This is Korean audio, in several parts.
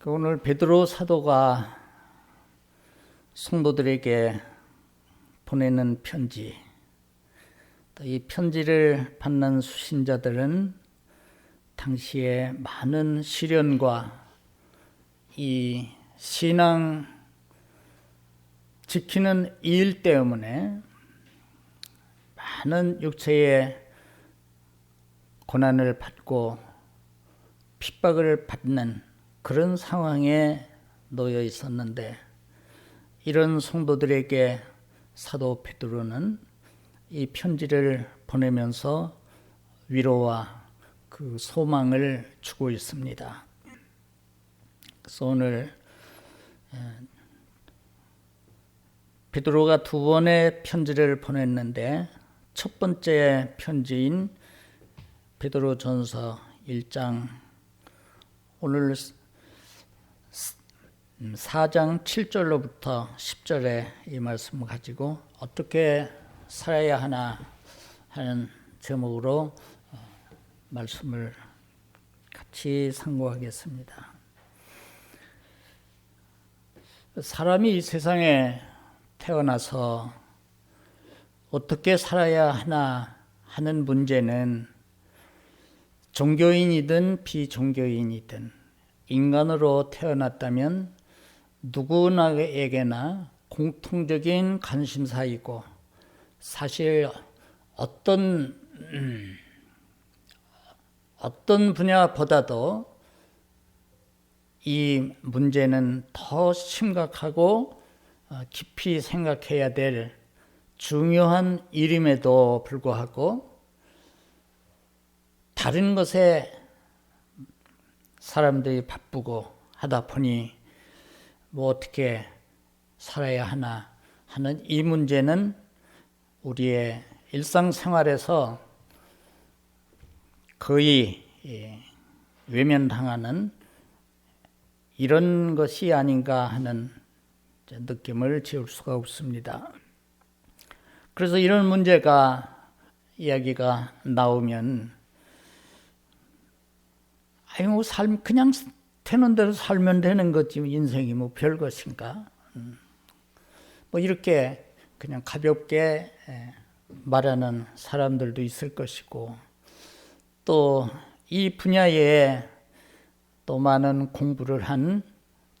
오늘 베드로 사도가 성도들에게 보내는 편지, 이 편지를 받는 수신자들은 당시에 많은 시련과 이 신앙 지키는 일 때문에 많은 육체의 고난을 받고 핍박을 받는 그런 상황에 놓여 있었는데, 이런 성도들에게 사도 베드로는 이 편지를 보내면서 위로와 그 소망을 주고 있습니다. 그래서 오늘 베드로가 두 번의 편지를 보냈는데, 첫 번째 편지인 베드로전서 1장, 오늘 4장 7절로부터 10절에 이 말씀을 가지고 어떻게 살아야 하나 하는 제목으로 말씀을 같이 상고하겠습니다. 사람이 이 세상에 태어나서 어떻게 살아야 하나 하는 문제는 종교인이든 비종교인이든 인간으로 태어났다면 누구나에게나 공통적인 관심사이고, 사실 어떤 분야보다도 이 문제는 더 심각하고 깊이 생각해야 될 중요한 일임에도 불구하고 다른 것에 사람들이 바쁘고 하다 보니 어떻게 살아야 하나 하는 이 문제는 우리의 일상생활에서 거의 외면당하는 이런 것이 아닌가 하는 느낌을 지울 수가 없습니다. 그래서 이런 문제가 이야기가 나오면 그냥 되는 대로 살면 되는 거지 인생이 별것인가, 이렇게 그냥 가볍게 말하는 사람들도 있을 것이고, 또 이 분야에 또 많은 공부를 한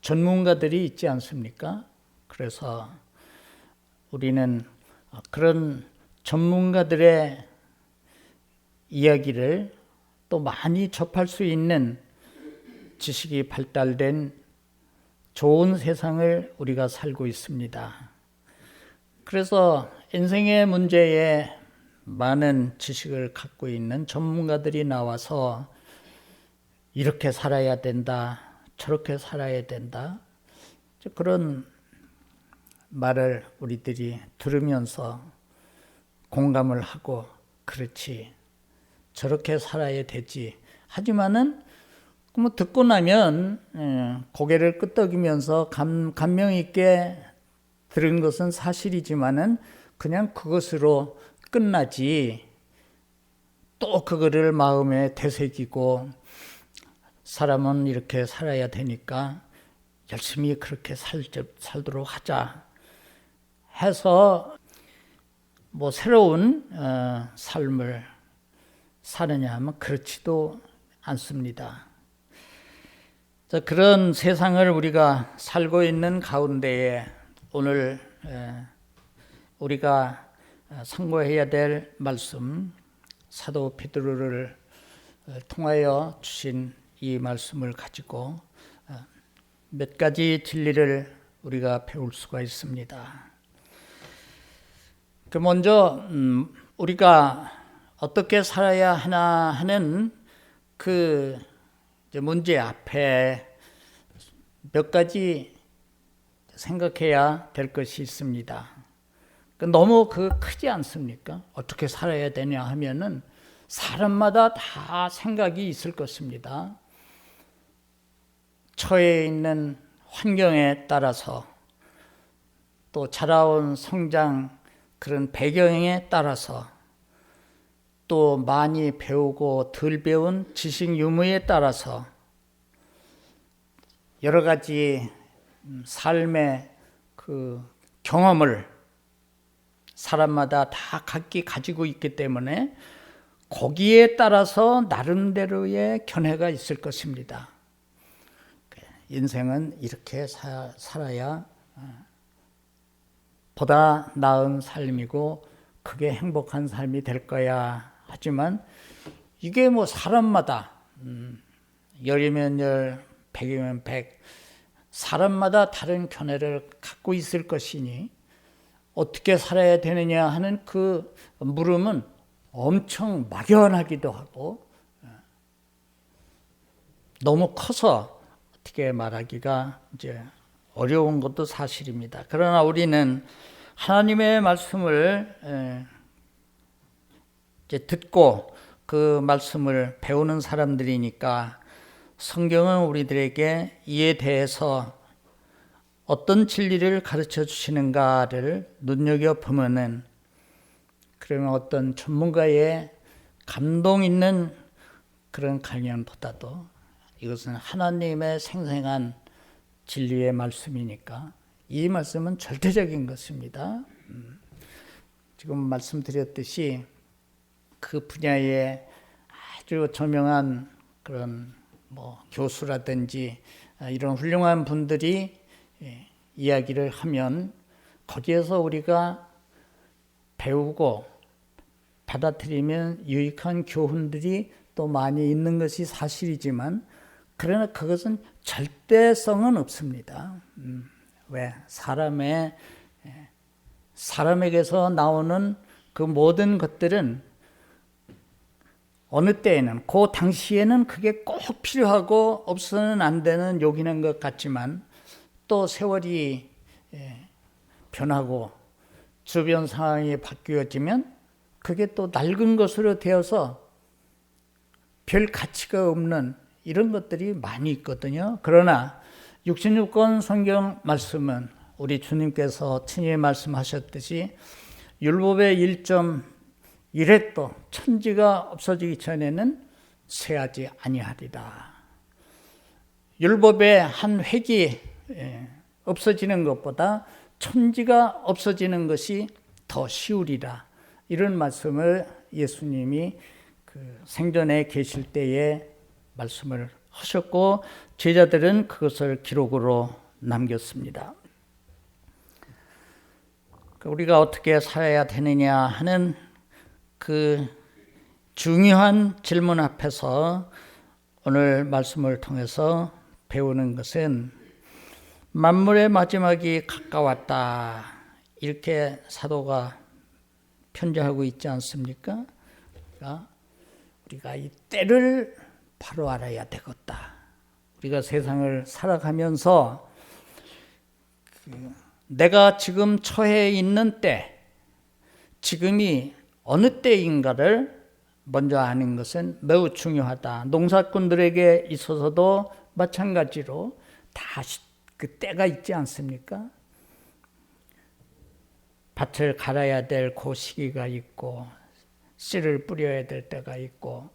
전문가들이 있지 않습니까? 그래서 우리는 그런 전문가들의 이야기를 또 많이 접할 수 있는 지식이 발달된 좋은 세상을 우리가 살고 있습니다. 그래서 인생의 문제에 많은 지식을 갖고 있는 전문가들이 나와서 이렇게 살아야 된다, 저렇게 살아야 된다, 그런 말을 우리들이 들으면서 공감을 하고, 그렇지, 저렇게 살아야 되지. 하지만은 듣고 나면 고개를 끄덕이면서 감명 있게 들은 것은 사실이지만은 그냥 그것으로 끝나지, 또 그거를 마음에 되새기고 사람은 이렇게 살아야 되니까 열심히 그렇게 살도록 하자 해서 새로운 삶을 사느냐 하면 그렇지도 않습니다. 그런 세상을 우리가 살고 있는 가운데에 오늘 우리가 상고해야 될 말씀, 사도 베드로를 통하여 주신 이 말씀을 가지고 몇 가지 진리를 우리가 배울 수가 있습니다. 먼저 우리가 어떻게 살아야 하나 하는 그 문제 앞에 몇 가지 생각해야 될 것이 있습니다. 너무 크지 않습니까? 어떻게 살아야 되냐 하면은 사람마다 다 생각이 있을 것입니다. 처해 있는 환경에 따라서, 또 자라온 성장 그런 배경에 따라서, 또 많이 배우고 덜 배운 지식 유무에 따라서 여러 가지 삶의 그 경험을 사람마다 다 각기 가지고 있기 때문에 거기에 따라서 나름대로의 견해가 있을 것입니다. 인생은 이렇게 살아야 보다 나은 삶이고 그게 행복한 삶이 될 거야. 하지만 이게 뭐 사람마다 열이면 열, 백이면 백, 사람마다 다른 견해를 갖고 있을 것이니 어떻게 살아야 되느냐 하는 그 물음은 엄청 막연하기도 하고 너무 커서 어떻게 말하기가 이제 어려운 것도 사실입니다. 그러나 우리는 하나님의 말씀을 이제 듣고 그 말씀을 배우는 사람들이니까 성경은 우리들에게 이에 대해서 어떤 진리를 가르쳐 주시는가를 눈여겨보면은 그러면 어떤 전문가의 감동 있는 그런 강연보다도 이것은 하나님의 생생한 진리의 말씀이니까 이 말씀은 절대적인 것입니다. 지금 말씀드렸듯이 그 분야에 아주 저명한 그런 뭐 교수라든지 이런 훌륭한 분들이 이야기를 하면 거기에서 우리가 배우고 받아들이면 유익한 교훈들이 또 많이 있는 것이 사실이지만 그러나 그것은 절대성은 없습니다. 왜? 사람에게서 나오는 그 모든 것들은 어느 때에는 그 당시에는 그게 꼭 필요하고 없어서는 안 되는 요기는 것 같지만 또 세월이 변하고 주변 상황이 바뀌어지면 그게 또 낡은 것으로 되어서 별 가치가 없는 이런 것들이 많이 있거든요. 그러나 66권 성경 말씀은 우리 주님께서 친히 말씀하셨듯이 율법의 1.1획도 천지가 없어지기 전에는 쇠하지 아니하리라. 율법의 한 획이 없어지는 것보다 천지가 없어지는 것이 더 쉬우리라. 이런 말씀을 예수님이 그 생전에 계실 때에 말씀을 하셨고 제자들은 그것을 기록으로 남겼습니다. 우리가 어떻게 살아야 되느냐 하는 그 중요한 질문 앞에서 오늘 말씀을 통해서 배우는 것은 만물의 마지막이 가까웠다. 이렇게 사도가 편지하고 있지 않습니까? 우리가 이 때를 바로 알아야 되겠다. 우리가 세상을 살아가면서 내가 지금 처해 있는 때, 지금이 어느 때인가를 먼저 아는 것은 매우 중요하다. 농사꾼들에게 있어서도 마찬가지로 다 그 때가 있지 않습니까? 밭을 갈아야 될 그 시기가 있고 씨를 뿌려야 될 때가 있고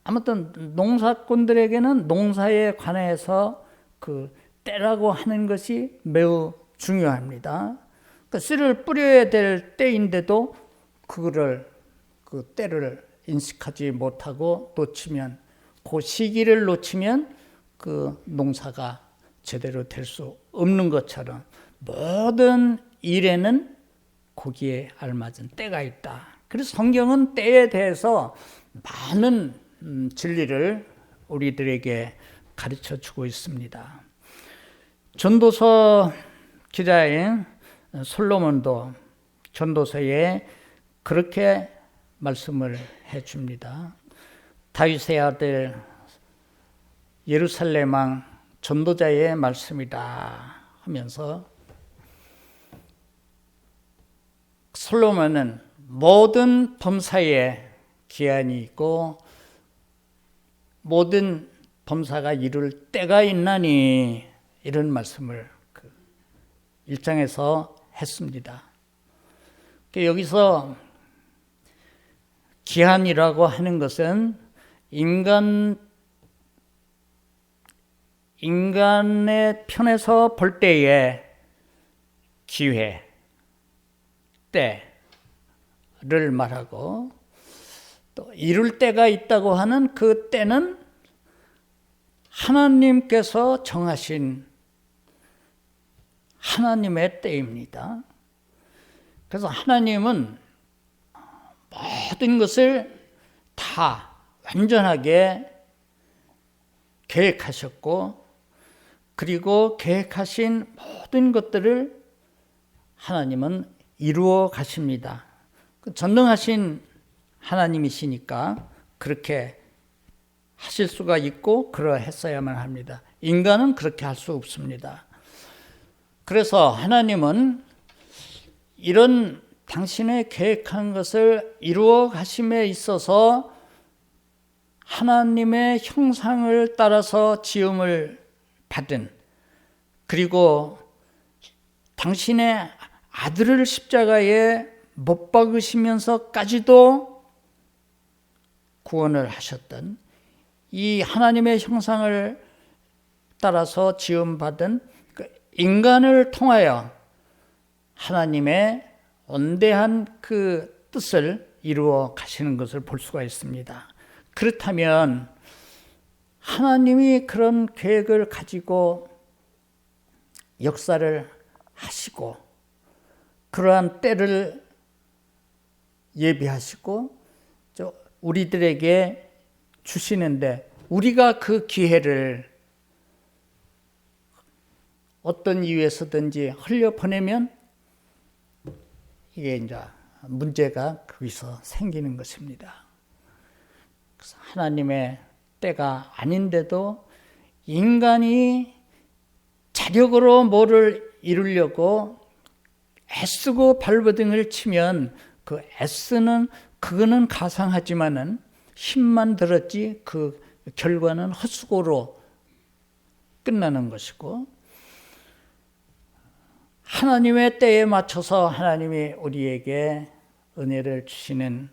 아무튼 농사꾼들에게는 농사에 관해서 그 때라고 하는 것이 매우 중요합니다. 그 씨를 뿌려야 될 때인데도 그 때를 인식하지 못하고 놓치면 그 시기를 놓치면 그 농사가 제대로 될 수 없는 것처럼 모든 일에는 거기에 알맞은 때가 있다. 그래서 성경은 때에 대해서 많은 진리를 우리들에게 가르쳐 주고 있습니다. 전도서 기자인 솔로몬도 전도서에 그렇게 말씀을 해줍니다. 다윗의 아들 예루살렘 왕 전도자의 말씀이다 하면서 솔로몬은 모든 범사에 기한이 있고 모든 범사가 이룰 때가 있나니 이런 말씀을 1장에서 했습니다. 여기서 기한이라고 하는 것은 인간의 편에서 볼 때에 기회, 때를 말하고, 또 이룰 때가 있다고 하는 그 때는 하나님께서 정하신 하나님의 때입니다. 그래서 하나님은 모든 것을 다 완전하게 계획하셨고, 그리고 계획하신 모든 것들을 하나님은 이루어 가십니다. 전능하신 하나님이시니까 그렇게 하실 수가 있고 그러했어야만 합니다. 인간은 그렇게 할 수 없습니다. 그래서 하나님은 이런 당신의 계획한 것을 이루어 가심에 있어서 하나님의 형상을 따라서 지음을 받은, 그리고 당신의 아들을 십자가에 못 박으시면서까지도 구원을 하셨던 이 하나님의 형상을 따라서 지음받은 그 인간을 통하여 하나님의 원대한 그 뜻을 이루어 가시는 것을 볼 수가 있습니다. 그렇다면 하나님이 그런 계획을 가지고 역사를 하시고 그러한 때를 예비하시고 우리들에게 주시는데, 우리가 그 기회를 어떤 이유에서든지 흘려보내면 이게 이제 문제가 거기서 생기는 것입니다. 그래서 하나님의 때가 아닌데도 인간이 자력으로 뭐를 이루려고 애쓰고 발버둥을 치면 그 애쓰는 그거는 가상하지만은 힘만 들었지 그 결과는 헛수고로 끝나는 것이고, 하나님의 때에 맞춰서 하나님이 우리에게 은혜를 주시는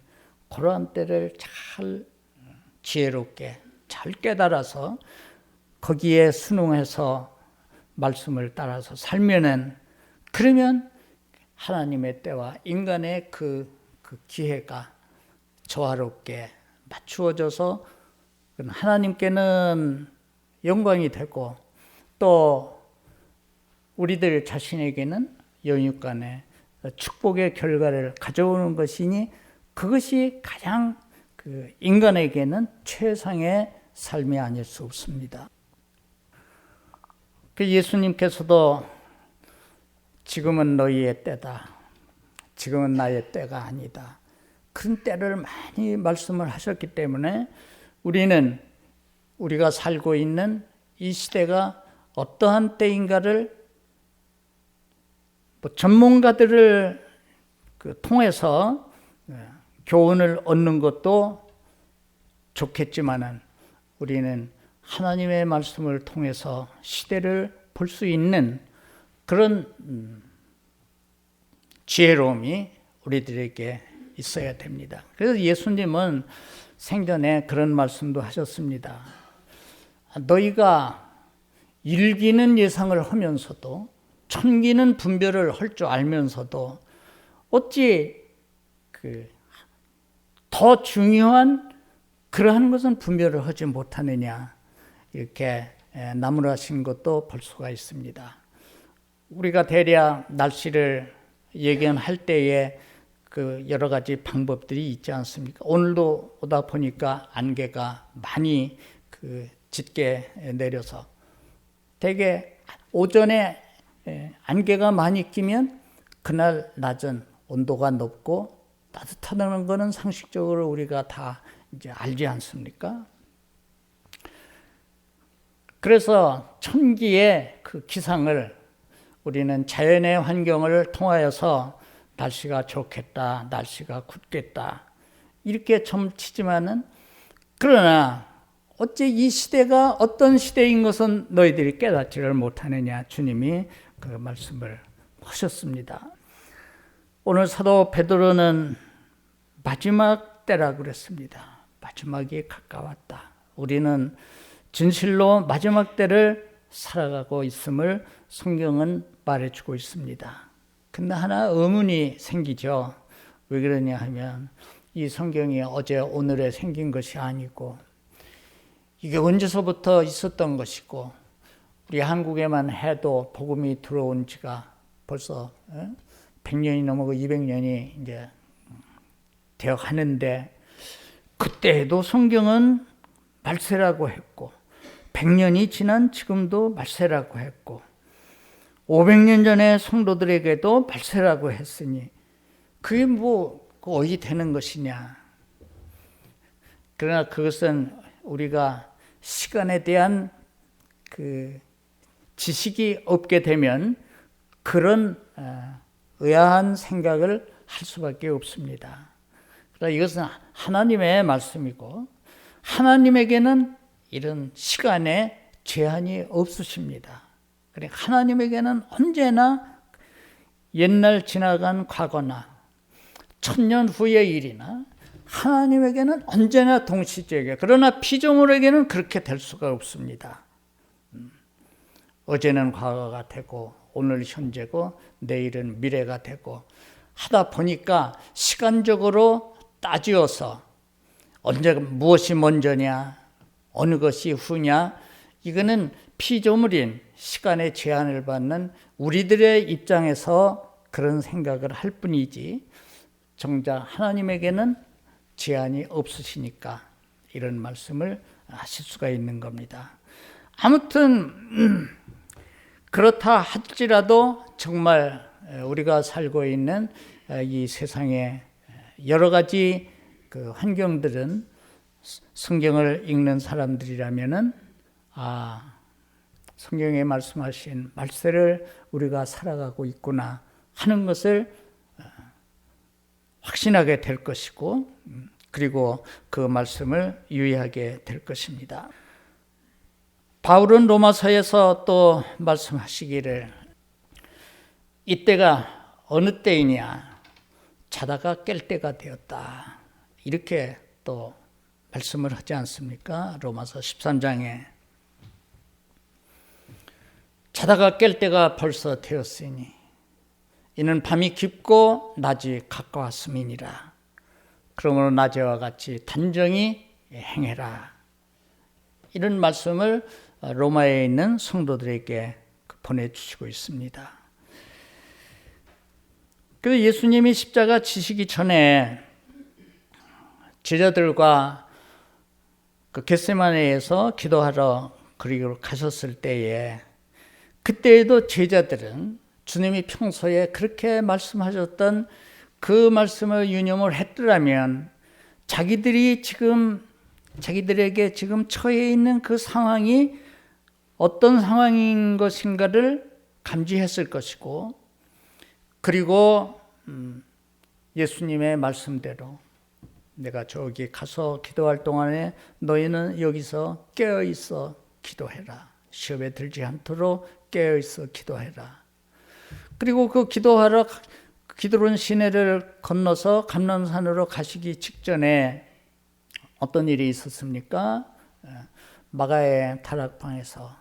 그러한 때를 잘 지혜롭게 잘 깨달아서 거기에 순응해서 말씀을 따라서 살면은, 그러면 하나님의 때와 인간의 그 기회가 조화롭게 맞추어져서 하나님께는 영광이 되고 또 우리들 자신에게는 영육간의 축복의 결과를 가져오는 것이니, 그것이 가장 그 인간에게는 최상의 삶이 아닐 수 없습니다. 그 예수님께서도 지금은 너희의 때다, 지금은 나의 때가 아니다, 그런 때를 많이 말씀을 하셨기 때문에 우리가 살고 있는 이 시대가 어떠한 때인가를 전문가들을 통해서 교훈을 얻는 것도 좋겠지만은 우리는 하나님의 말씀을 통해서 시대를 볼 수 있는 그런 지혜로움이 우리들에게 있어야 됩니다. 그래서 예수님은 생전에 그런 말씀도 하셨습니다. 너희가 일기는 예상을 하면서도 천기는 분별을 할 줄 알면서도 어찌 더 중요한 그러한 것은 분별을 하지 못하느냐, 이렇게 나무라신 것도 볼 수가 있습니다. 우리가 대략 날씨를 예견할 때에 그 여러 가지 방법들이 있지 않습니까? 오늘도 오다 보니까 안개가 많이 짙게 내려서 되게 오전에 안개가 많이 끼면 그날 낮은 온도가 높고 따뜻하다는 것은 상식적으로 우리가 다 이제 알지 않습니까? 그래서 천기의 그 기상을 우리는 자연의 환경을 통하여서 날씨가 좋겠다, 날씨가 굳겠다 이렇게 점치지만은, 그러나 어째 이 시대가 어떤 시대인 것은 너희들이 깨닫지를 못하느냐, 주님이 그 말씀을 하셨습니다. 오늘 사도 베드로는 마지막 때라고 그랬습니다. 마지막이 가까웠다. 우리는 진실로 마지막 때를 살아가고 있음을 성경은 말해주고 있습니다. 근데 하나 의문이 생기죠. 왜 그러냐 하면 이 성경이 어제 오늘에 생긴 것이 아니고 이게 언제서부터 있었던 것이고 우리 한국에만 해도 복음이 들어온 지가 벌써 100년이 넘어고 200년이 이제 되어 가는데 그때에도 성경은 말세라고 했고 100년이 지난 지금도 말세라고 했고 500년 전에 성도들에게도 말세라고 했으니 그게 뭐 어디 되는 것이냐. 그러나 그것은 우리가 시간에 대한 그 지식이 없게 되면 그런 의아한 생각을 할 수밖에 없습니다. 그러나 이것은 하나님의 말씀이고 하나님에게는 이런 시간에 제한이 없으십니다. 그러니까 하나님에게는 언제나 옛날 지나간 과거나 1000년 후의 일이나 하나님에게는 언제나 동시적이에요. 그러나 피조물에게는 그렇게 될 수가 없습니다. 어제는 과거가 되고 오늘 현재고 내일은 미래가 되고 하다 보니까 시간적으로 따지어서 언제 무엇이 먼저냐 어느 것이 후냐 이거는 피조물인 시간의 제한을 받는 우리들의 입장에서 그런 생각을 할 뿐이지 정작 하나님에게는 제한이 없으시니까 이런 말씀을 하실 수가 있는 겁니다. 아무튼 그렇다 할지라도 정말 우리가 살고 있는 이 세상의 여러 가지 그 환경들은 성경을 읽는 사람들이라면은 성경에 말씀하신 말세를 우리가 살아가고 있구나 하는 것을 확신하게 될 것이고 그리고 그 말씀을 유의하게 될 것입니다. 바울은 로마서에서 또 말씀하시기를 이때가 어느 때이냐 자다가 깰 때가 되었다 이렇게 또 말씀을 하지 않습니까? 로마서 13장에 자다가 깰 때가 벌써 되었으니 이는 밤이 깊고 낮이 가까웠음이니라. 그러므로 낮에와 같이 단정히 행해라. 이런 말씀을 로마에 있는 성도들에게 보내주시고 있습니다. 그래서 예수님이 십자가 지시기 전에 제자들과 그 겟세마네에서 기도하러 그리고 가셨을 때에 그때에도 제자들은 주님이 평소에 그렇게 말씀하셨던 그 말씀을 유념을 했더라면 자기들에게 지금 처해 있는 그 상황이 어떤 상황인 것인가를 감지했을 것이고 그리고 예수님의 말씀대로 내가 저기 가서 기도할 동안에 너희는 여기서 깨어있어 기도해라. 시험에 들지 않도록 깨어있어 기도해라. 그리고 그 기드론 시내를 건너서 감람산으로 가시기 직전에 어떤 일이 있었습니까? 마가의 다락방에서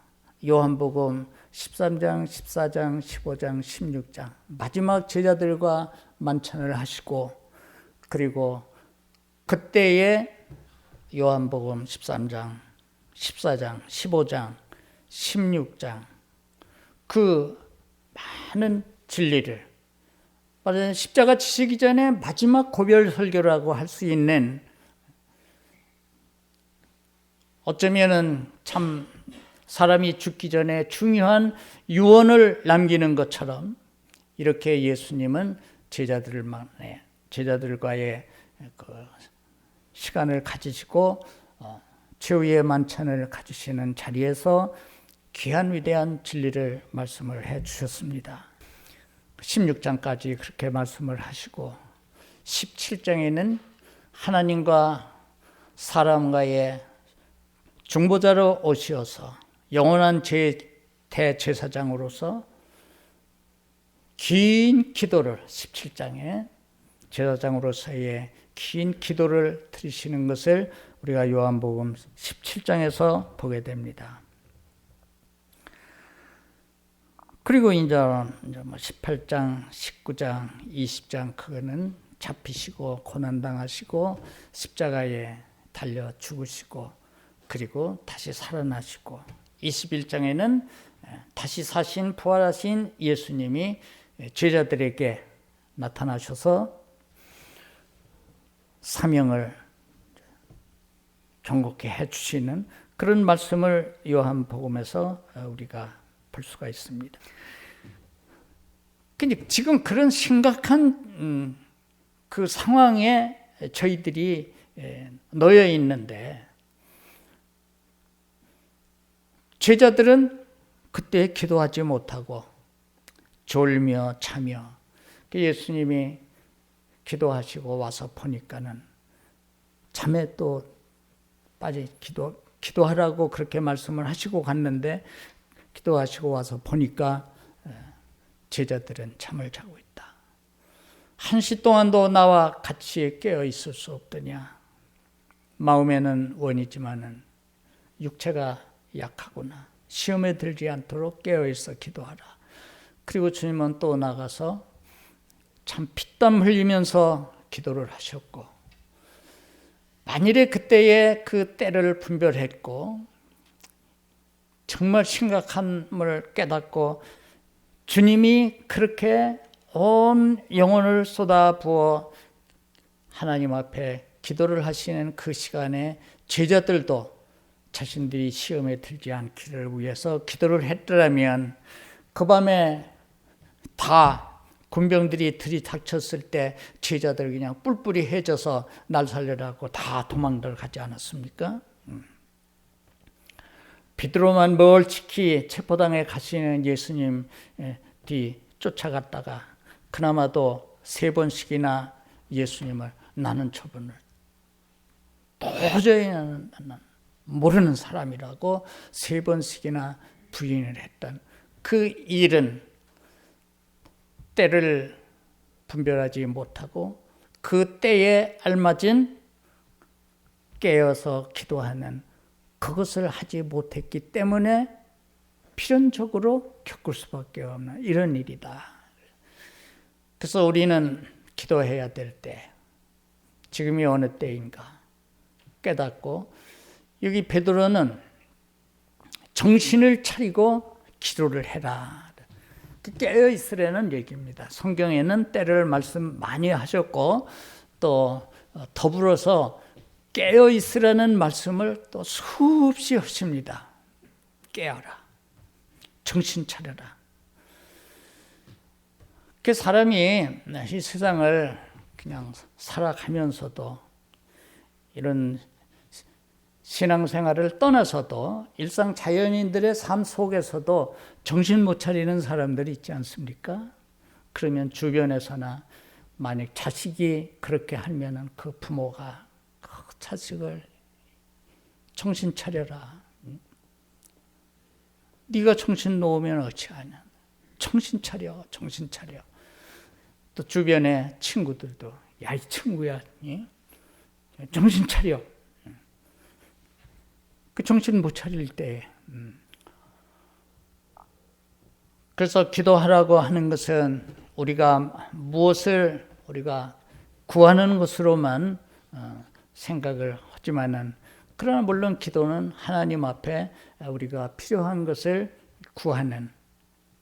요한복음 13장, 14장, 15장, 16장 마지막 제자들과 만찬을 하시고 그리고 그때의 요한복음 13장, 14장, 15장, 16장 그 많은 진리를 십자가 지시기 전에 마지막 고별 설교라고 할 수 있는 어쩌면은 참 사람이 죽기 전에 중요한 유언을 남기는 것처럼 이렇게 예수님은 제자들과의 그 시간을 가지시고 최후의 만찬을 가지시는 자리에서 귀한 위대한 진리를 말씀을 해 주셨습니다. 16장까지 그렇게 말씀을 하시고 17장에는 하나님과 사람과의 중보자로 오시어서 영원한 대제사장으로서 긴 기도를 17장에 제사장으로서의 긴 기도를 드리시는 것을 우리가 요한복음 17장에서 보게 됩니다. 그리고 이제 뭐 18장, 19장, 20장 그거는 잡히시고 고난당하시고 십자가에 달려 죽으시고 그리고 다시 살아나시고 21장에는 다시 사신 부활하신 예수님이 제자들에게 나타나셔서 사명을 경고케 해주시는 그런 말씀을 요한복음에서 우리가 볼 수가 있습니다. 근데 지금 그런 심각한 그 상황에 저희들이 놓여 있는데 제자들은 그때 기도하지 못하고 졸며 자며 예수님이 기도하시고 와서 보니까는 잠에 또 빠져 기도하라고 그렇게 말씀을 하시고 갔는데 기도하시고 와서 보니까 제자들은 잠을 자고 있다. 1시 동안도 나와 같이 깨어 있을 수 없더냐. 마음에는 원이지만은 육체가 약하구나. 시험에 들지 않도록 깨어 있어 기도하라. 그리고 주님은 또 나가서 참 피땀 흘리면서 기도를 하셨고 만일에 그때에 그 때를 분별했고 정말 심각함을 깨닫고 주님이 그렇게 온 영혼을 쏟아부어 하나님 앞에 기도를 하시는 그 시간에 제자들도 자신들이 시험에 들지 않기를 위해서 기도를 했더라면 그 밤에 다 군병들이 들이닥쳤을 때 제자들 그냥 뿔뿔이 헤져서 날 살려라고 다 도망들 가지 않았습니까? 베드로만 멀찍이 체포당에 가시는 예수님 뒤 쫓아갔다가 그나마도 3번씩이나 예수님을 나는 저분을 도저히 나는 모르는 사람이라고 3번씩이나 부인을 했던 그 일은 때를 분별하지 못하고 그 때에 알맞은 깨어서 기도하는 그것을 하지 못했기 때문에 필연적으로 겪을 수밖에 없는 이런 일이다. 그래서 우리는 기도해야 될 때, 지금이 어느 때인가 깨닫고 여기 베드로는 정신을 차리고 기도를 해라. 깨어 있으라는 얘기입니다. 성경에는 때를 말씀 많이 하셨고 또 더불어서 깨어 있으라는 말씀을 또 수없이 하십니다. 깨어라. 정신 차려라. 그 사람이 이 세상을 그냥 살아가면서도 이런 신앙생활을 떠나서도 일상 자연인들의 삶 속에서도 정신 못 차리는 사람들이 있지 않습니까? 그러면 주변에서나 만약 자식이 그렇게 하면 그 부모가 그 자식을 정신 차려라. 네가 정신 놓으면 어찌하냐. 정신 차려, 정신 차려. 또 주변의 친구들도 야, 이 친구야, 정신 차려. 그 정신 못 차릴 때. 그래서 기도하라고 하는 것은 우리가 무엇을 우리가 구하는 것으로만 생각을 하지만은 그러나 물론 기도는 하나님 앞에 우리가 필요한 것을 구하는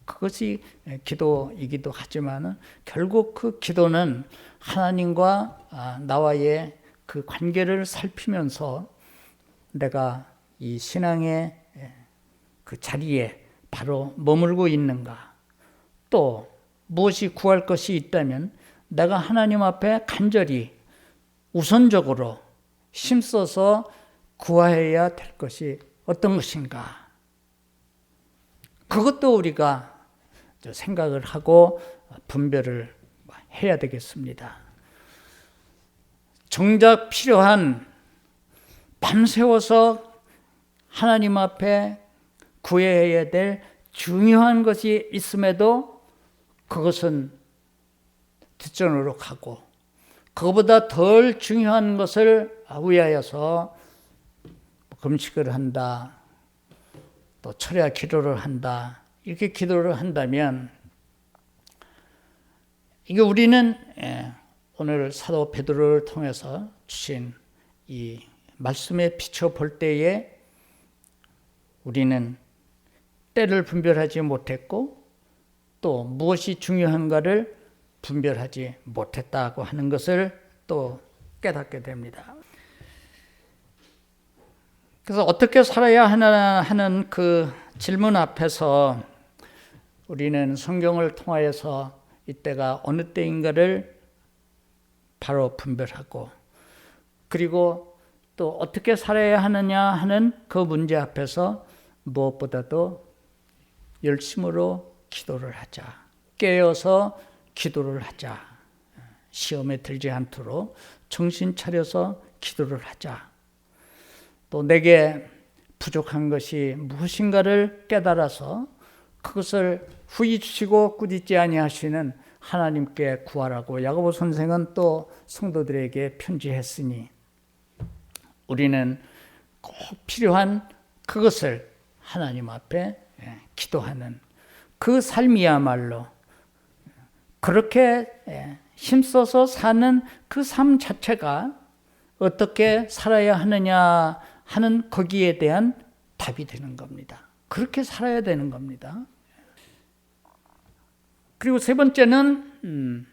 그것이 기도이기도 하지만은 결국 그 기도는 하나님과 나와의 그 관계를 살피면서 내가 이 신앙의 그 자리에 바로 머물고 있는가, 또 무엇이 구할 것이 있다면 내가 하나님 앞에 간절히 우선적으로 힘써서 구해야 될 것이 어떤 것인가, 그것도 우리가 생각을 하고 분별을 해야 되겠습니다. 정작 필요한 밤새워서 하나님 앞에 구해야 될 중요한 것이 있음에도 그것은 뒷전으로 가고 그것보다 덜 중요한 것을 위하여서 금식을 한다, 또 철야 기도를 한다, 이렇게 기도를 한다면 이게 우리는 오늘 사도 베드로를 통해서 주신 이 말씀에 비춰볼 때에 우리는 때를 분별하지 못했고 또 무엇이 중요한가를 분별하지 못했다고 하는 것을 또 깨닫게 됩니다. 그래서 어떻게 살아야 하나 하는 그 질문 앞에서 우리는 성경을 통하여서 이때가 어느 때인가를 바로 분별하고 그리고 또 어떻게 살아야 하느냐 하는 그 문제 앞에서 무엇보다도 열심으로 기도를 하자. 깨어서 기도를 하자. 시험에 들지 않도록 정신 차려서 기도를 하자. 또 내게 부족한 것이 무엇인가를 깨달아서 그것을 후이치고 꾸짖지 아니하시는 하나님께 구하라고 야고보 선생은 또 성도들에게 편지했으니 우리는 꼭 필요한 그것을 하나님 앞에 기도하는 그 삶이야말로 그렇게 힘써서 사는 그 삶 자체가 어떻게 살아야 하느냐 하는 거기에 대한 답이 되는 겁니다. 그렇게 살아야 되는 겁니다. 그리고 세 번째는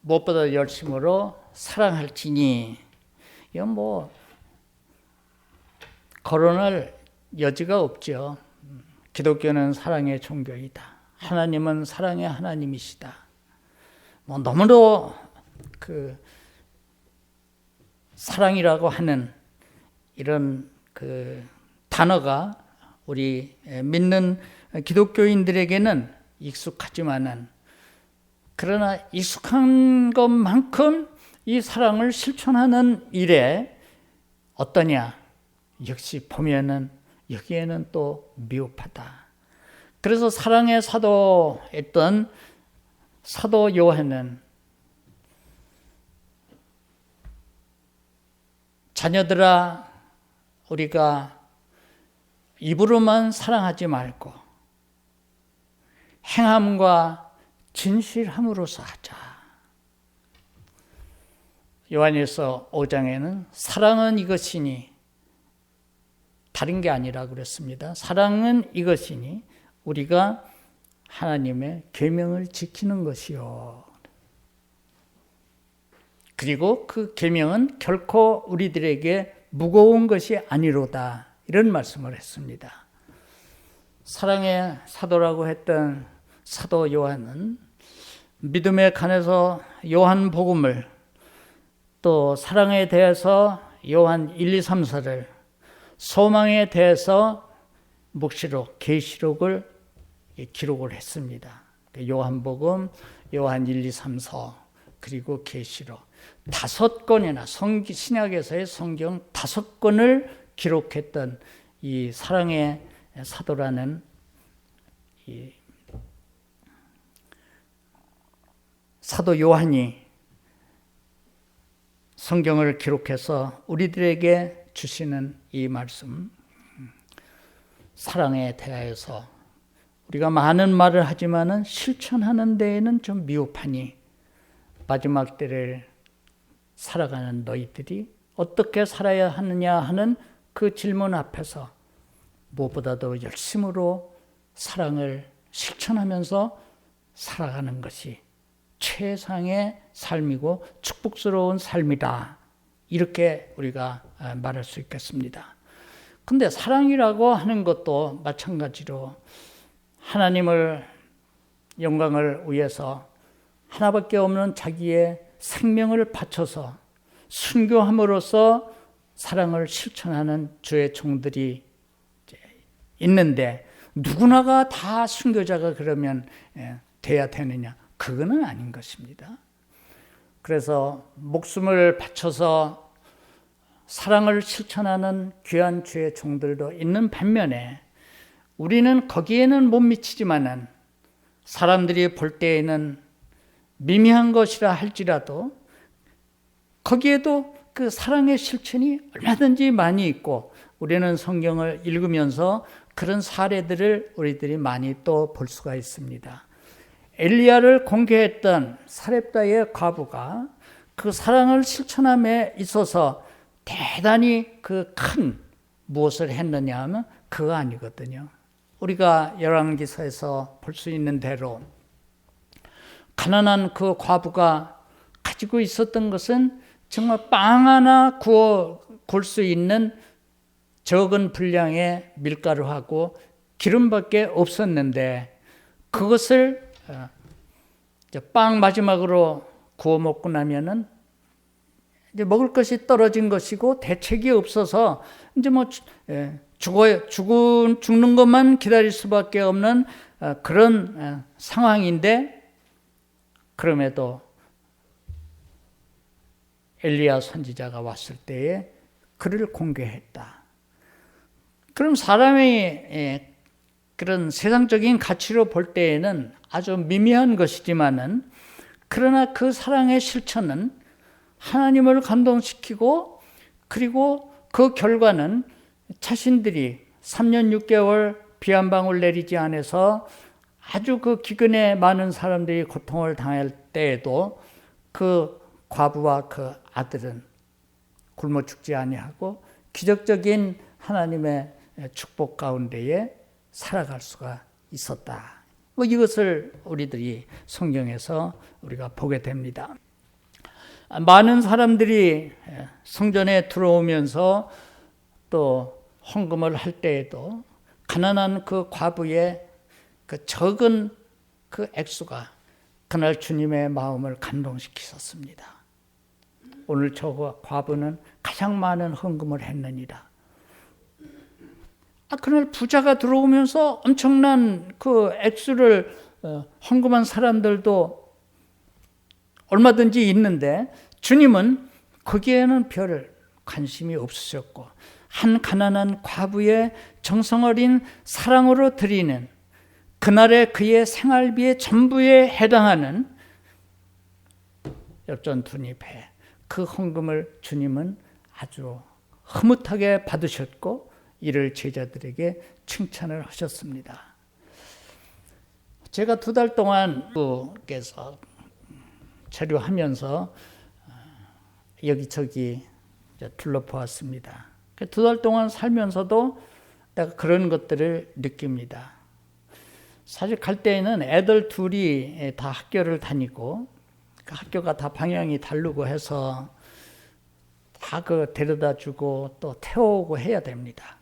무엇보다 열심으로 사랑할지니 이건 뭐 거론할 여지가 없죠. 기독교는 사랑의 종교이다. 하나님은 사랑의 하나님이시다. 뭐 너무도 그 사랑이라고 하는 이런 그 단어가 우리 믿는 기독교인들에게는 익숙하지만은 그러나 익숙한 것만큼 이 사랑을 실천하는 일에 어떠냐? 역시 보면은 여기에는 또 미흡하다. 그래서 사랑의 사도였던 사도 요한은 자녀들아 우리가 입으로만 사랑하지 말고 행함과 진실함으로써 하자. 요한일서 5장에는 사랑은 이것이니 다른 게 아니라 그랬습니다. 사랑은 이것이니 우리가 하나님의 계명을 지키는 것이요. 그리고 그 계명은 결코 우리들에게 무거운 것이 아니로다. 이런 말씀을 했습니다. 사랑의 사도라고 했던 사도 요한은 믿음에 관해서 요한복음을 또 사랑에 대해서 요한 1, 2, 3, 4를 소망에 대해서 묵시록, 계시록을 기록을 했습니다. 요한복음, 요한 1, 2, 3, 4 그리고 계시록 5권이나 신약에서의 성경 5권을 기록했던 이 사랑의 사도라는 이 사도 요한이 성경을 기록해서 우리들에게 주시는 이 말씀, 사랑에 대하여서 우리가 많은 말을 하지만은 실천하는 데에는 좀 미흡하니 마지막 때를 살아가는 너희들이 어떻게 살아야 하느냐 하는 그 질문 앞에서 무엇보다도 열심으로 사랑을 실천하면서 살아가는 것이 최상의 삶이고 축복스러운 삶이다. 이렇게 우리가 말할 수 있겠습니다. 근데 사랑이라고 하는 것도 마찬가지로 하나님을 영광을 위해서 하나밖에 없는 자기의 생명을 바쳐서 순교함으로써 사랑을 실천하는 주의 종들이 있는데 누구나가 다 순교자가 그러면 돼야 되느냐? 그거는 아닌 것입니다. 그래서 목숨을 바쳐서 사랑을 실천하는 귀한 주의 종들도 있는 반면에 우리는 거기에는 못 미치지만은 사람들이 볼 때에는 미미한 것이라 할지라도 거기에도 그 사랑의 실천이 얼마든지 많이 있고 우리는 성경을 읽으면서 그런 사례들을 우리들이 많이 또 볼 수가 있습니다. 엘리야를 공개했던 사렙다의 과부가 그 사랑을 실천함에 있어서 대단히 그 큰 무엇을 했느냐 하면 그거 아니거든요. 우리가 열왕기서에서 볼 수 있는 대로 가난한 그 과부가 가지고 있었던 것은 정말 빵 하나 구워 굴 수 있는 적은 분량의 밀가루하고 기름밖에 없었는데 그것을 빵 마지막으로 구워 먹고 나면은 이제 먹을 것이 떨어진 것이고 대책이 없어서 이제 뭐 죽는 것만 기다릴 수밖에 없는 그런 상황인데 그럼에도 엘리야 선지자가 왔을 때에 그를 공개했다. 그럼 사람의 그런 세상적인 가치로 볼 때에는 아주 미미한 것이지만은 그러나 그 사랑의 실천은 하나님을 감동시키고 그리고 그 결과는 자신들이 3년 6개월 비 한 방울 내리지 않아서 아주 그 기근에 많은 사람들이 고통을 당할 때에도 그 과부와 그 아들은 굶어 죽지 아니하고 기적적인 하나님의 축복 가운데에 살아갈 수가 있었다. 뭐 이것을 우리들이 성경에서 우리가 보게 됩니다. 많은 사람들이 성전에 들어오면서 또 헌금을 할 때에도 가난한 그 과부의 그 적은 그 액수가 그날 주님의 마음을 감동시키셨습니다. 오늘 저 과부는 가장 많은 헌금을 했느니라. 그날 부자가 들어오면서 엄청난 그 액수를 헌금한 사람들도 얼마든지 있는데 주님은 거기에는 별 관심이 없으셨고 한 가난한 과부의 정성어린 사랑으로 드리는 그날의 그의 생활비의 전부에 해당하는 엽전투입회 그 헌금을 주님은 아주 흐뭇하게 받으셨고 이를 제자들에게 칭찬을 하셨습니다. 제가 2달 동안 주께서 체류하면서 여기저기 둘러보았습니다. 2달 동안 살면서도 내가 그런 것들을 느낍니다. 사실 갈 때에는 애들 둘이 다 학교를 다니고 그 학교가 다 방향이 다르고 해서 다 그 데려다 주고 또 태워오고 해야 됩니다.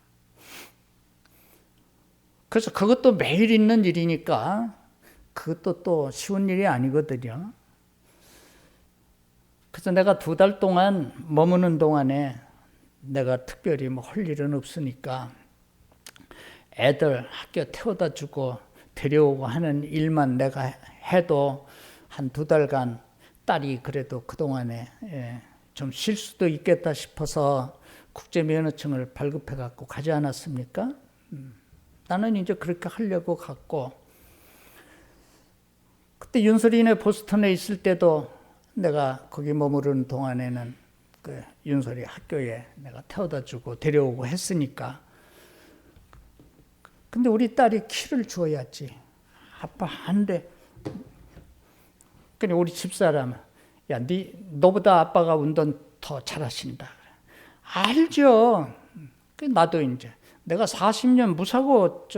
그래서 그것도 매일 있는 일이니까 그것도 또 쉬운 일이 아니거든요. 그래서 내가 2달 동안 머무는 동안에 내가 특별히 뭐 할 일은 없으니까 애들 학교 태워다 주고 데려오고 하는 일만 내가 해도 한 2달간 딸이 그래도 그동안에 좀 쉴 수도 있겠다 싶어서 국제면허증을 발급해 갖고 가지 않았습니까? 나는 이제 그렇게 하려고 갔고 그때 윤설이네 보스턴에 있을 때도 내가 거기 머무르는 동안에는 그 윤설이 학교에 내가 태워다 주고 데려오고 했으니까 근데 우리 딸이 키를 주어야지. 아빠 안 돼. 그래 우리 집사람 야, 너보다 아빠가 운전 더 잘하신다. 알죠. 나도 이제 내가 40년 무사고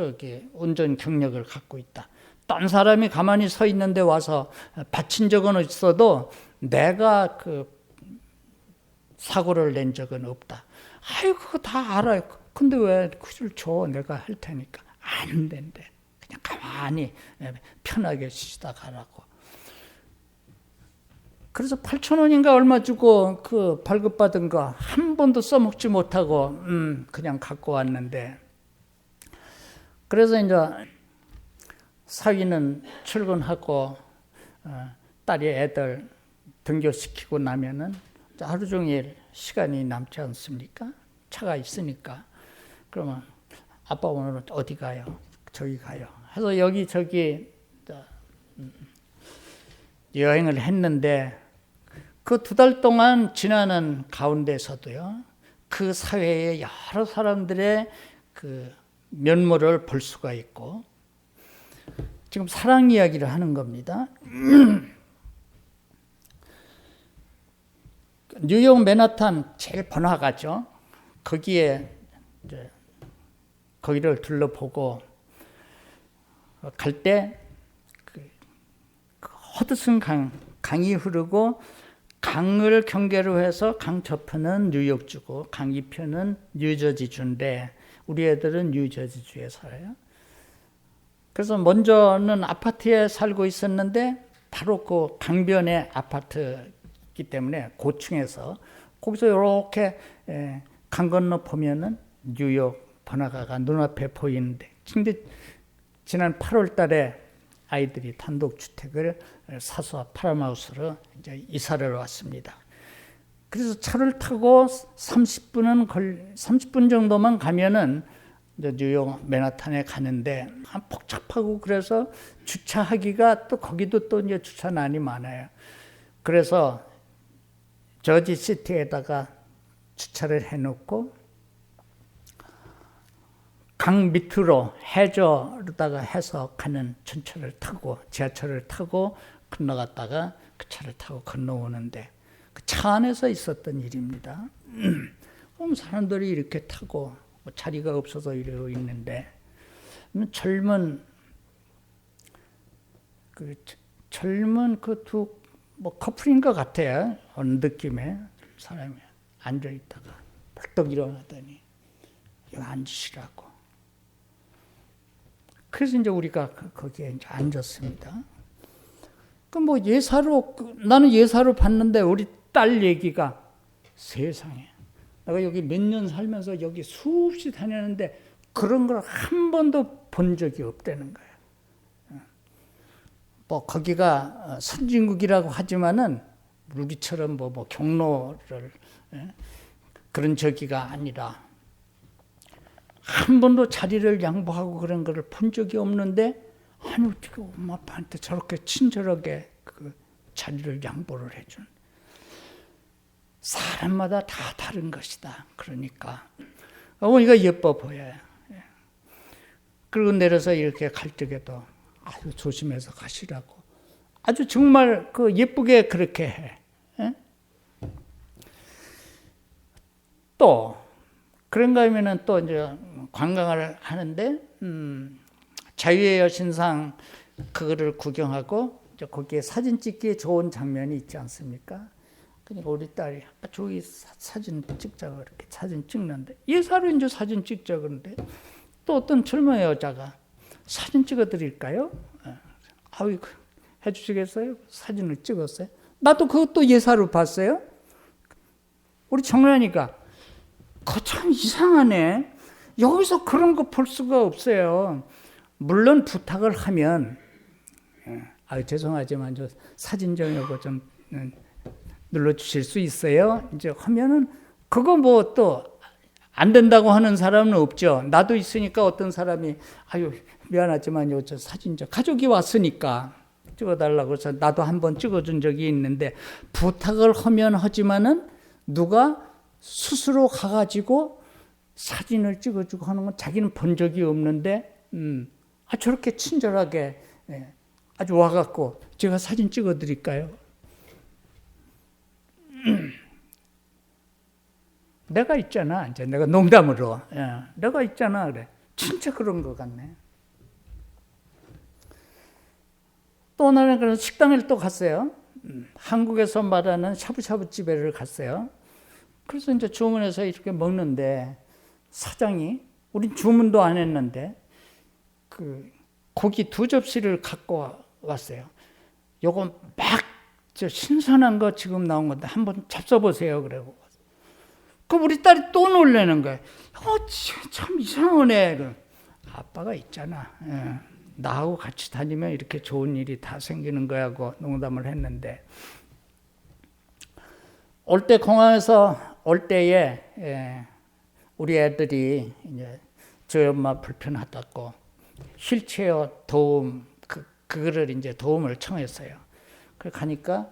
운전 경력을 갖고 있다. 딴 사람이 가만히 서 있는데 와서 받친 적은 있어도 내가 그 사고를 낸 적은 없다. 아이고 그거 다 알아요. 근데 왜 그걸 줘? 내가 할 테니까. 안 된대. 그냥 가만히 편하게 쉬다 가라고. 그래서 8,000원인가 얼마 주고 그 발급받은 거 한 번도 써먹지 못하고 그냥 갖고 왔는데 그래서 이제 사위는 출근하고 딸이 애들 등교시키고 나면은 하루 종일 시간이 남지 않습니까? 차가 있으니까. 그러면 아빠 오늘은 어디 가요? 저기 가요. 해서 여기저기 여행을 했는데 그 2달 동안 지나는 가운데서도요. 그 사회의 여러 사람들의 그 면모를 볼 수가 있고, 지금 사랑 이야기를 하는 겁니다. 뉴욕 맨하탄 제일 번화가죠. 거기에 이제 거기를 둘러보고 갈 때 허드슨 강이 흐르고, 강을 경계로 해서 강 저편은 뉴욕주고 강 이편은 뉴저지주인데 우리 애들은 뉴저지주에 살아요. 그래서 먼저는 아파트에 살고 있었는데 바로 그 강변에 아파트이기 때문에 고층에서 거기서 이렇게 강 건너 보면은 뉴욕 번화가가 눈앞에 보이는데, 근데 지난 8월 달에 아이들이 단독주택을 사서 파라마우스로 이제 이사를 왔습니다. 그래서 차를 타고 30분 정도만 가면은 이제 뉴욕 맨하탄에 가는데 복잡하고, 그래서 주차하기가 또 거기도 또 이제 주차난이 많아요. 그래서 저지시티에다가 주차를 해놓고 강 밑으로 해저로다가 해서 가는 전철을 타고, 지하철을 타고 건너갔다가 그 차를 타고 건너오는데, 그 차 안에서 있었던 일입니다. 그럼 사람들이 이렇게 타고 뭐 자리가 없어서 이러고 있는데, 젊은 그 두 뭐 커플인 것 같아요. 어느 느낌에 사람이 앉아 있다가 벌떡 일어나더니 여기 앉으시라고. 그래서 이제 우리가 거기에 이제 앉았습니다. 뭐 나는 예사로 봤는데 우리 딸 얘기가, 세상에, 내가 여기 몇 년 살면서 여기 수없이 다녔는데 그런 걸 한 번도 본 적이 없다는 거예요. 뭐 거기가 선진국이라고 하지만은 우리처럼 뭐 경로를 그런 저기가 아니라 한 번도 자리를 양보하고 그런 걸 본 적이 없는데, 아니 어떻게 엄마 아빠한테 저렇게 친절하게 그 자리를 양보를 해준. 사람마다 다 다른 것이다. 그러니까 어머니가 예뻐 보여요. 그리고 내려서 이렇게 갈 적에도 아주 조심해서 가시라고, 아주 정말 그 예쁘게 그렇게 해. 또 그런가 하면은 또 이제 관광을 하는데 자유의 여신상 그거를 구경하고 이제 거기에 사진 찍기에 좋은 장면이 있지 않습니까? 그러니까 우리 딸이 저기 사진 찍자고 이렇게 사진 찍는데, 예사로 이제 사진 찍자 그러는데 또 어떤 젊은 여자가 사진 찍어 드릴까요? 아유, 해주시겠어요? 사진을 찍었어요. 나도 그것도 예사로 봤어요. 우리 정란이가 그거 참 이상하네. 여기서 그런 거 볼 수가 없어요. 물론 부탁을 하면, 죄송하지만 저 사진 좀 이거 좀 눌러주실 수 있어요? 이제 하면은 그거 뭐 또 안 된다고 하는 사람은 없죠. 나도 있으니까 어떤 사람이 아유 미안하지만 요 저 사진 저 가족이 왔으니까 찍어달라고 해서 나도 한번 찍어준 적이 있는데, 부탁을 하면 하지만은 누가 스스로 가가지고 사진을 찍어주고 하는 건 자기는 본 적이 없는데, 저렇게 친절하게 아주 와갖고 제가 사진 찍어드릴까요? 내가 있잖아. 이제 내가 농담으로 내가 있잖아 그래. 진짜 그런 것 같네. 또 나는 그래서 식당을 또 갔어요. 한국에서 말하는 샤브샤브 집에를 갔어요. 그래서 이제 주문해서 이렇게 먹는데 사장이, 우린 주문도 안 했는데 그 고기 2접시를 갖고 왔어요. 요거 막 저 신선한 거 지금 나온 건데 한번 잡숴보세요. 그러고. 그럼 우리 딸이 또 놀라는 거예요. 참 이상하네. 아빠가 있잖아. 나하고 같이 다니면 이렇게 좋은 일이 다 생기는 거야고 농담을 했는데, 올 때 공항에서 올 때에 우리 애들이 이제 저희 엄마 불편하다고 휠체어 도움 그거를 이제 도움을 청했어요. 그 가니까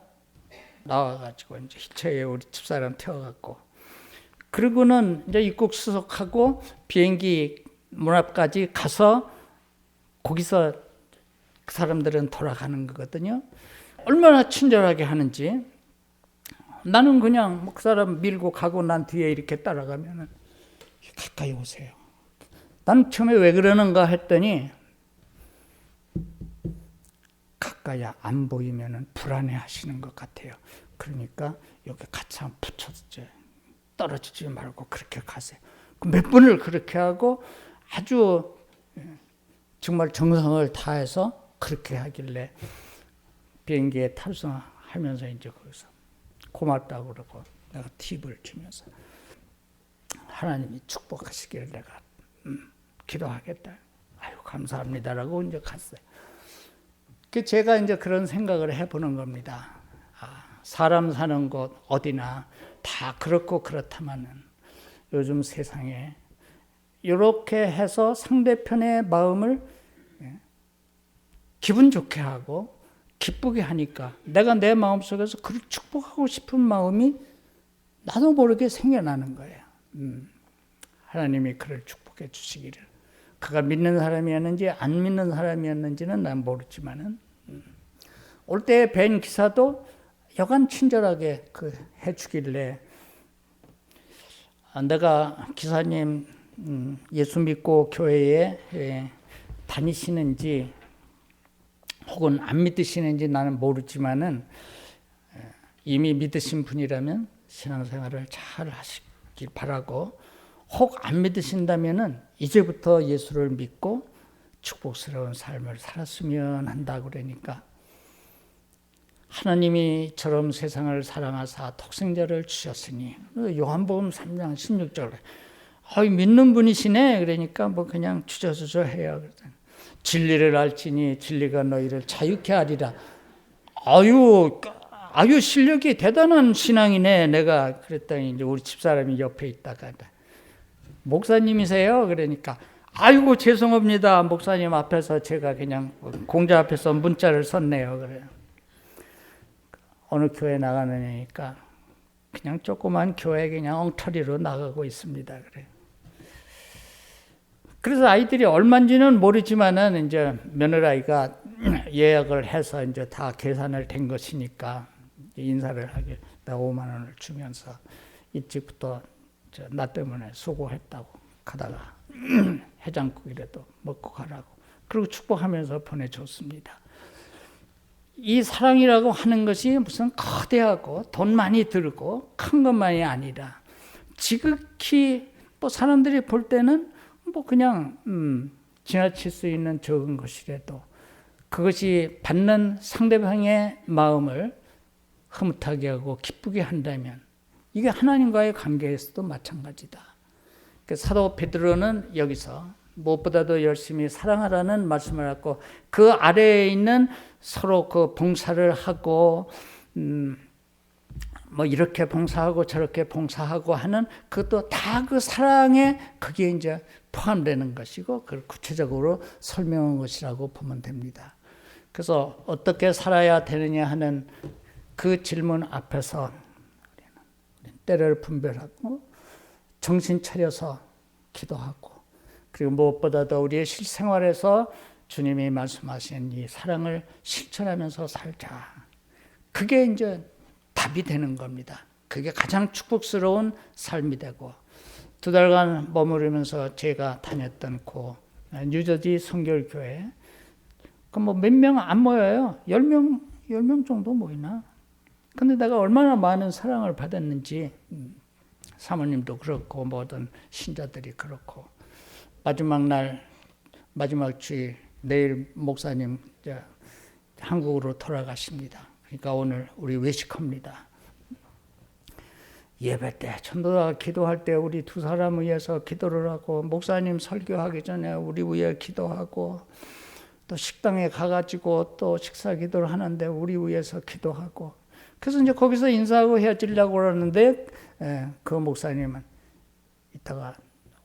나와가지고 이제 휠체어에 우리 집사람 태워갖고, 그러고는 이제 입국 수속하고 비행기 문 앞까지 가서 거기서 그 사람들은 돌아가는 거거든요. 얼마나 친절하게 하는지. 나는 그냥 그 사람 밀고 가고 난 뒤에 이렇게 따라가면 가까이 오세요. 난 처음에 왜 그러는가 했더니 가까이 안 보이면 불안해 하시는 것 같아요. 그러니까 여기 같이 한번 붙여서 떨어지지 말고 그렇게 가세요. 몇 번을 그렇게 하고 아주 정말 정성을 다해서 그렇게 하길래 비행기에 탑승하면서 이제 거기서 고맙다고 그러고 내가 팁을 주면서 하나님이 축복하시기를 내가 기도하겠다. 아유 감사합니다라고 이제 갔어요. 제가 이제 그런 생각을 해보는 겁니다. 사람 사는 곳 어디나 다 그렇고 그렇다마는 요즘 세상에 이렇게 해서 상대편의 마음을 기분 좋게 하고 기쁘게 하니까 내가 내 마음속에서 그를 축복하고 싶은 마음이 나도 모르게 생겨나는 거예요. 하나님이 그를 축복해 주시기를. 그가 믿는 사람이었는지 안 믿는 사람이었는지는 난 모르지만은 올 때 뵌 기사도 여간 친절하게 해주길래 내가 기사님 예수 믿고 교회에 다니시는지 혹은 안 믿으시는지 나는 모르지만은 이미 믿으신 분이라면 신앙생활을 잘 하시길 바라고 혹 안 믿으신다면은 이제부터 예수를 믿고 축복스러운 삶을 살았으면 한다고 그러니까 하나님이 저런 세상을 사랑하사 독생자를 주셨으니 요한복음 3장 16절에 믿는 분이시네 그러니까 뭐 그냥 주저주저 해요. 진리를 알지니 진리가 너희를 자유케 하리라. 아유 실력이 대단한 신앙이네. 내가 그랬더니 이제 우리 집사람이 옆에 있다가 목사님이세요? 그러니까 아이고 죄송합니다. 목사님 앞에서 제가 그냥 공자 앞에서 문자를 썼네요. 그래요. 어느 교회 나가느냐니까 그냥 조그만 교회 그냥 엉터리로 나가고 있습니다. 그래요. 그래서 아이들이 얼마인지는 모르지만은 이제 며느라이가 예약을 해서 이제 다 계산을 된 것이니까 인사를 하게 나 5만 원을 주면서 일찍부터 나 때문에 수고했다고 가다가 해장국이라도 먹고 가라고 그리고 축복하면서 보내줬습니다. 이 사랑이라고 하는 것이 무슨 거대하고 돈 많이 들고 큰 것만이 아니라 지극히 뭐 사람들이 볼 때는 뭐 그냥 지나칠 수 있는 적은 것이라도 그것이 받는 상대방의 마음을 흐뭇하게 하고 기쁘게 한다면 이게 하나님과의 관계에서도 마찬가지다. 사도 베드로는 여기서 무엇보다도 열심히 사랑하라는 말씀을 하고 그 아래에 있는 서로 그 봉사를 하고 뭐 이렇게 봉사하고 저렇게 봉사하고 하는 그것도 다 그 사랑에 그게 이제 포함되는 것이고 그걸 구체적으로 설명한 것이라고 보면 됩니다. 그래서 어떻게 살아야 되느냐 하는 그 질문 앞에서 때를 분별하고 정신 차려서 기도하고 그리고 무엇보다도 우리의 실생활에서 주님이 말씀하신 이 사랑을 실천하면서 살자. 그게 이제 답이 되는 겁니다. 그게 가장 축복스러운 삶이 되고 2달간 머무르면서 제가 다녔던 그 뉴저지 성결교회 그 뭐 몇 명 안 모여요. 10명 정도 모이나? 근데 내가 얼마나 많은 사랑을 받았는지 사모님도 그렇고 모든 신자들이 그렇고 마지막 주일 내일 목사님 한국으로 돌아가십니다. 그러니까 오늘 우리 외식합니다. 예배 때 전도가 기도할 때 우리 두 사람 위해서 기도를 하고 목사님 설교하기 전에 우리 위해 기도하고 또 식당에 가가지고 또 식사 기도를 하는데 우리 위해서 기도하고 그래서 이제 거기서 인사하고 헤어지려고 그러는데 그 목사님은 이따가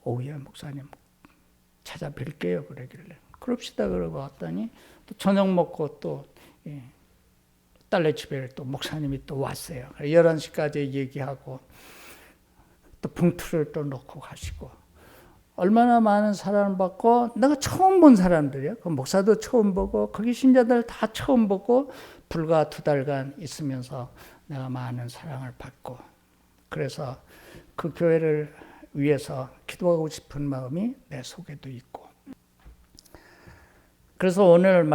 오후에 목사님 찾아뵐게요 그러길래 그럽시다 그러고 왔더니 또 저녁 먹고 또 딸네 집에 또 목사님이 또 왔어요. 11시까지 얘기하고 또 봉투를 또 놓고 가시고 얼마나 많은 사랑을 받고 내가 처음 본 사람들이야. 그 목사도 처음 보고 거기 신자들 다 처음 보고 불과 2달간 있으면서 내가 많은 사랑을 받고 그래서 그 교회를 위해서 기도하고 싶은 마음이 내 속에도 있고 그래서 오늘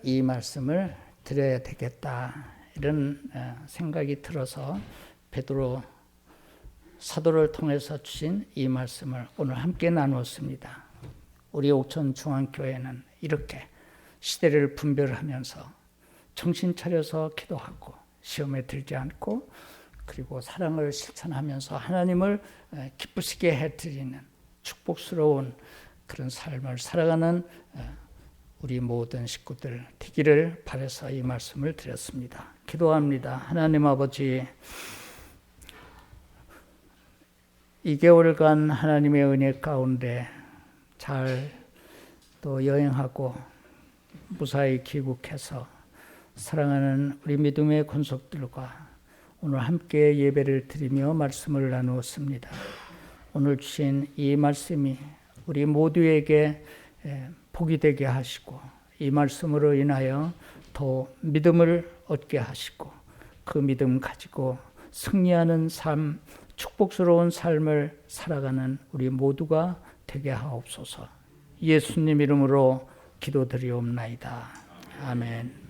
이 말씀을 드려야 되겠다 이런 생각이 들어서 베드로 사도를 통해서 주신 이 말씀을 오늘 함께 나누었습니다. 우리 옥천 중앙교회는 이렇게 시대를 분별하면서 정신 차려서 기도하고 시험에 들지 않고 그리고 사랑을 실천하면서 하나님을 기쁘시게 해드리는 축복스러운 그런 삶을 살아가는 우리 모든 식구들 되기를 바라서 이 말씀을 드렸습니다. 기도합니다. 하나님 아버지 2개월간 하나님의 은혜 가운데 잘 또 여행하고 무사히 귀국해서 사랑하는 우리 믿음의 권속들과 오늘 함께 예배를 드리며 말씀을 나누었습니다. 오늘 주신 이 말씀이 우리 모두에게 복이 되게 하시고 이 말씀으로 인하여 더 믿음을 얻게 하시고 그 믿음 가지고 승리하는 삶, 축복스러운 삶을 살아가는 우리 모두가 되게 하옵소서. 예수님 이름으로 기도드리옵나이다. 아멘.